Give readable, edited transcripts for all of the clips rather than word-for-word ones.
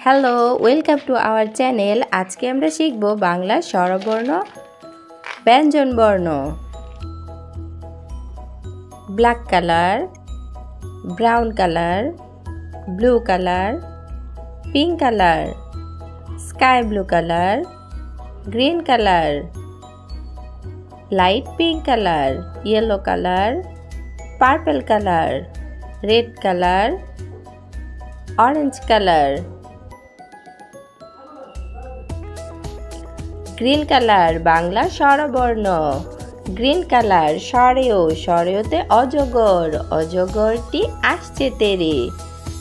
Hello, welcome to our channel. আজকে আমরা শিখব বাংলা স্বরবর্ণ ব্যঞ্জনবর্ণ। Black colour, brown colour, blue colour, pink colour, sky blue colour, green colour, light pink colour, yellow colour, purple colour, red colour, orange colour, green colour Bangla স্বরবর্ণ। Green colour সরেও, সরেওতে অজগর, অজগরটি আসছে তেরে।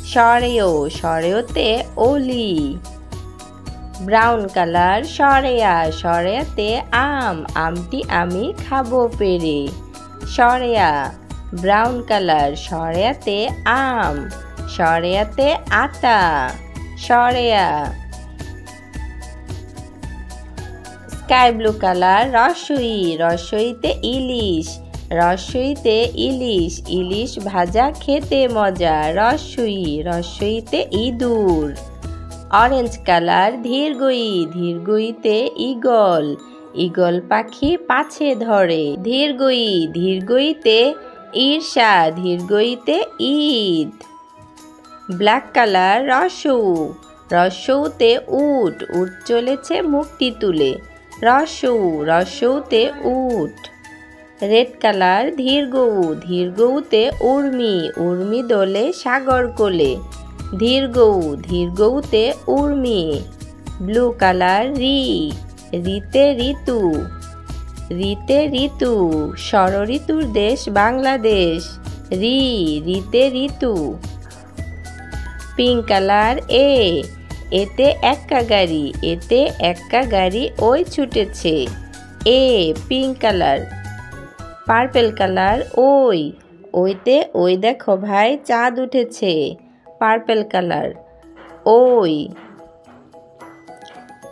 সরেও, সরেওতে ওলি। ব্রাউন কালার সরেয়া, সরেয়াতে আম, আমটি আমি খাবো পেরে। সরেয়া ব্রাউন কালার, সরেয়াতে আম, সরেয়াতে আতা। সরেয়া sky blue colour রসই, রসইতে ইলিশ, রসইতে ইলিশ, ইলিশ ভাজা খেতে মজা। রসই, রসইতে ইঁদুর। অরেঞ্জ কালার ধীরগই, ধীরগইতে ঈগল, ঈগল পাখি পাছে ধরে। ধীরগই, ধীরগইতে ঈর্ষা, ধীরগইতে ঈদ। ব্ল্যাক কালার রসৌ, রসৌতে উট, উট চলেছে মুখটি তুলে। রসৌ, রসৌতে উট। রেড কালার ধীরগৌ, ধীরগৌতে উর্মি, উর্মি দোলে সাগর কোলে। ধীরগৌ, ধীরগৌতে উর্মি। ব্লু কালার রি, রিতে ঋতু, রিতে ঋতু, ষড় ঋতুর দেশ বাংলাদেশ। রি, রিতে ঋতু। পিঙ্ক কালার এ, এতে এক্কা গাড়ি, এতে এক্কা গাড়ি ওই ছুটেছে। এ পিঙ্ক কালার। পার্পল কালার ওই, ওইতে ওই দেখো ভাই চাঁদ উঠেছে। পার্পল কালার ওই।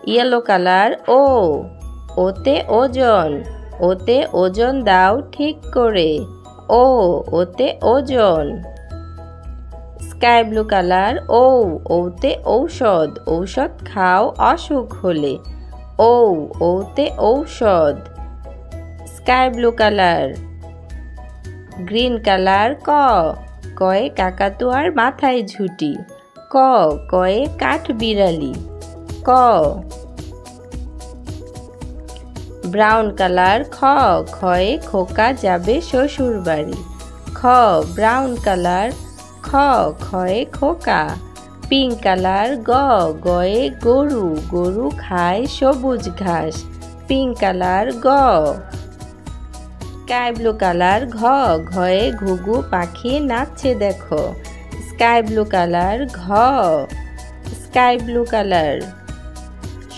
ইয়েলো কালার ও, ওতে ওজন, ওতে ওজন দাও ঠিক করে। ও, ওতে ওজন। স্কাই ব্লু কালার ও, ওতে ঔষধ, ঔষধ খাও অসুখ হলে। ও, ওতে ঔষধ। Sky blue colour. Green colour ক, কয়ে কাকাতুয়ার মাথায় ঝুঁটি। ক, কয়ে কাঠ বিড়ালি। ক। ব্রাউন কালার খ, খয়ে খোকা যাবে শ্বশুর বাড়ি। খ, ব্রাউন কালার। খ, খয়ে খোকা। পিঙ্ক কালার গ, গয়ে গরু, গরু খায় সবুজ ঘাস। পিঙ্ক কালার গ। স্কাই ব্লু কালার ঘ, ঘয়ে ঘুঘু পাখি নাচছে দেখো। স্কাই ব্লু কালার ঘ। Sky blue colour.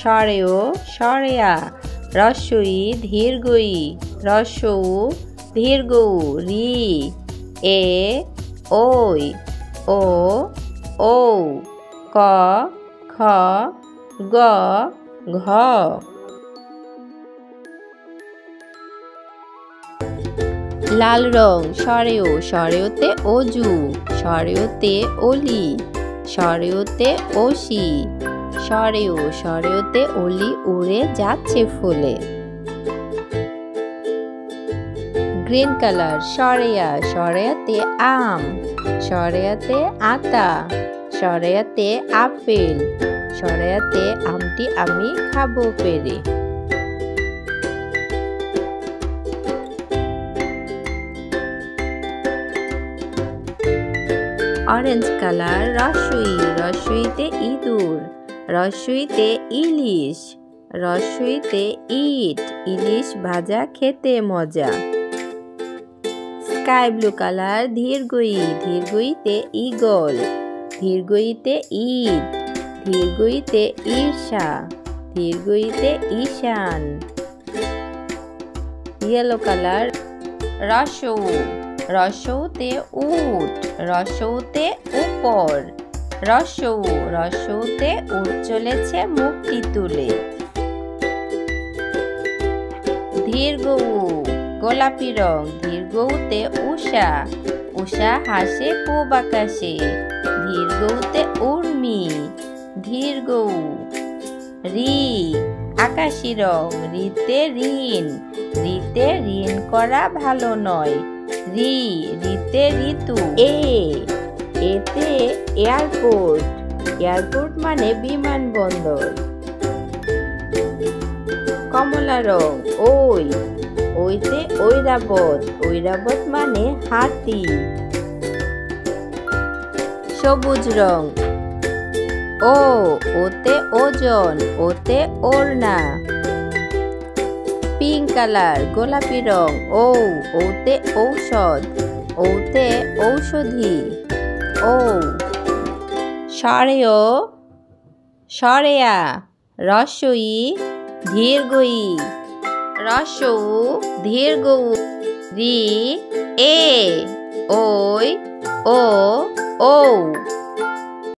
সরেও, সরেয়া, রসই ধীরগই, রসৌ ধীরগৌ, রি এ ওই, ও ঔ, ক খ গ ঘ। লাল রং সরেও, সরেওতে অজু, সরেওতে অলি, সরেওতে ওসি। সরেও, সরেওতে অলি উড়ে যাচ্ছে ফুলে। গ্রিন কালার সরেয়া, সরেয়াতে আম, সরেয়াতে আতা, সরেয়াতে আপেল, সরেয়াতে আমটি আমি খাবো পেরে। অরেঞ্জ কালার রসই, রসইতে ইঁদুর, রসইতে ইলিশ, রসইতে ইট, ইলিশ ভাজা খেতে মজা। স্কাই ব্লু কালার ধীরগই, ধীরগইতে ঈগল, ধীরগইতে ঈদ, ধীরগইতে ঈর্ষা, ধীরগইতে ঈশান। ইয়েলো কালার রসৌ, রসৌতে উট, রসৌতে উপর। রসৌ, রসৌতে উট চলেছে মুখটি তুলে। ধীরগৌ গোলাপি রং, ধীরগৌতে উষা, উষা হাসে পূব আকাশে। ধীরগৌতে উর্মি, দীর্ঘ উ। রি আকাশি রং, রিতে ঋণ, রিতে ঋণ করা ভালো নয়। রি রিতে ঋতু। এতে এয়ারপোর্ট, এয়ারপোর্ট মানে বিমানবন্দর। কমলা রং, ওই, ওইতে ঐরাবত, ঐরাবত মানে হাতি। সবুজ রং, ও, ওতে ওজন, ওতে ওড়না। পিঙ্ক কালার, গোলাপি রং, ও, ওতে ঔষধ, ওতে ঔষধি। ও সরেয়, সরেয়া, রস্বই দীর্ঘই, রস্বউ দীর্ঘ উ। রি এ, ওই, ও, ঔ।